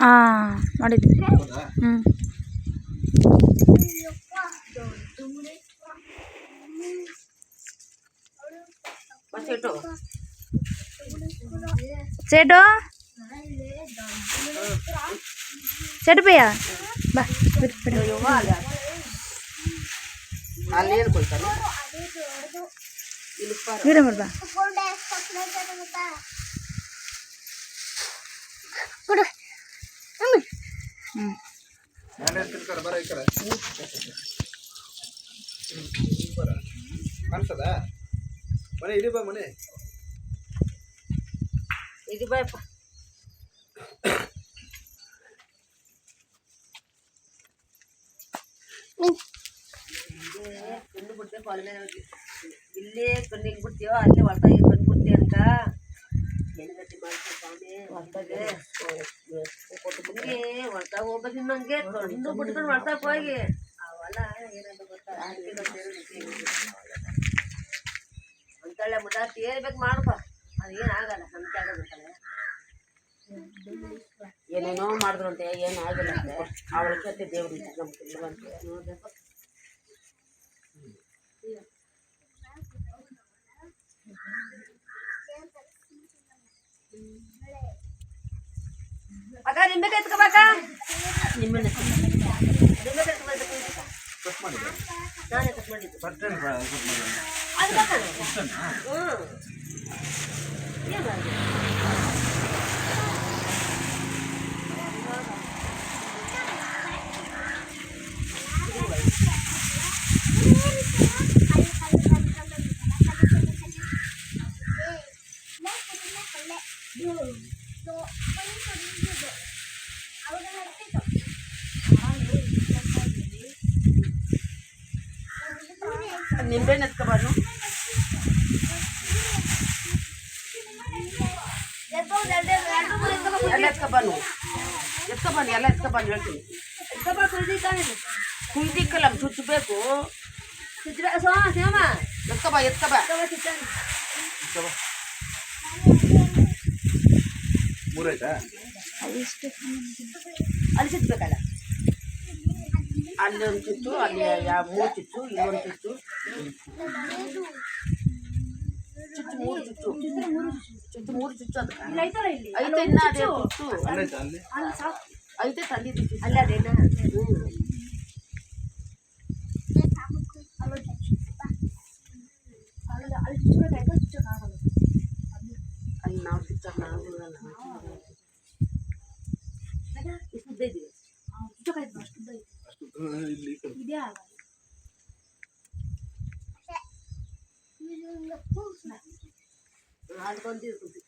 ಹಾಂ ಮಾಡಿದ್ವಿ. ಹ್ಞೂ ಸೇಟು ಸೇಟು ಭಯ್ಯ ಬಾ ವಿಡಿಯೋ ಮಾಡಿ ಬಾ. ಕಾಣಿಸ್ತದ ಮನೆ ಇಡಿ ಬಾ ಮನೆ ಇಡಿ ಬಾಯಪ್ಪ. ಕಣ್ಣು ಬಿಡ್ತೇವೆ ಕಾಲ ಮೇಲೆ ಇಲ್ಲೇ ಕಣ್ಣಿಗೆ ಬಿಡ್ತೀವೋ ಅಲ್ಲೇ ಹೊರತಾಗಿ ಕಣ್ಣು ಬಿಡ್ತೀವಿ ಅಂತ ಹೆಂಗತಿ ಮಾಡ್ತೀವಿ ಸ್ವಾಮಿ ಹೊರತಾಗೆ ಕೊಟ್ಟು ಹೊರತಾಗ ಹೋಗ್ಬೇಕು ನಂಗೆ ಕಣ್ಣು ಬಿಟ್ಕೊಂಡು ಹೊರತಾಗ ಹೋಗಿ ಅವೆಲ್ಲ ಏನಾದ್ರು ಗೊತ್ತಾ ಅಂತೇಳಿ ಮುಟ್ಟ ತೇರ್ಬೇಕು ಮಾಡ್ಕೊ ಅದೇನು ಆಗಲ್ಲ ನಮ್ಗೆ ಆಗೋದಿತ್ತಲ್ಲ. ಏನೇನೋ ಮಾಡಿದ್ರಂತೆ ಏನು ಆಗಿಲ್ಲ ಅಂತೆ ಅವಳ ಜೊತೆ ದೇವ್ರ ನಮ್ಗೆ ನೋಡ್ಬೇಕು. ಅಕ್ಕ ನಿಂಬೆ ಎತ್ಕೋಬೇಕ ನಿಂಬೆ ನಾನೇ ಕಟ್ ಮಾಡಿದ್ದು ನಿಂಬೆಹಣ್ಣು ಎತ್ಕೊಬಾರ್ದು ಎಲ್ಲ ಎತ್ಕೊಬಾನು ಎಲ್ಲ ಎತ್ಕೊಬಾನು ಹೇಳ್ತೀನಿ ಕುಯ್ದಿಕ್ಕಲ್ಲ ಚುಚ್ಚಬೇಕು ಎತ್ಕೊಬ ಮೂರಾಯ್ತಾ ಅಲ್ಲಿ ಚುಚ್ಚಬೇಕಲ್ಲ ಅಲ್ಲಿ ಒಂದು ಚುಚ್ಚು ಅಲ್ಲಿ ಮೂರು ಚುಚ್ಚು ಇಲ್ಲೊಂದು ಚುಚ್ಚು ಮೂರು ಚುಚ್ಚು ಅದಕ್ಕೆ ಐತೆ ಇನ್ನ ಅದೇ ಚುಚ್ಚು ಐತೆ ತಂದಿದ್ದು ಅಲ್ಲ ಅದೇನ ಅಲ್ಲಿ ನಾವು ಚುಚ್ಚ ಇಷ್ಟುದ್ದ ಇದೀವಿ ಅದು ಬಂದಿರ್ತದೆ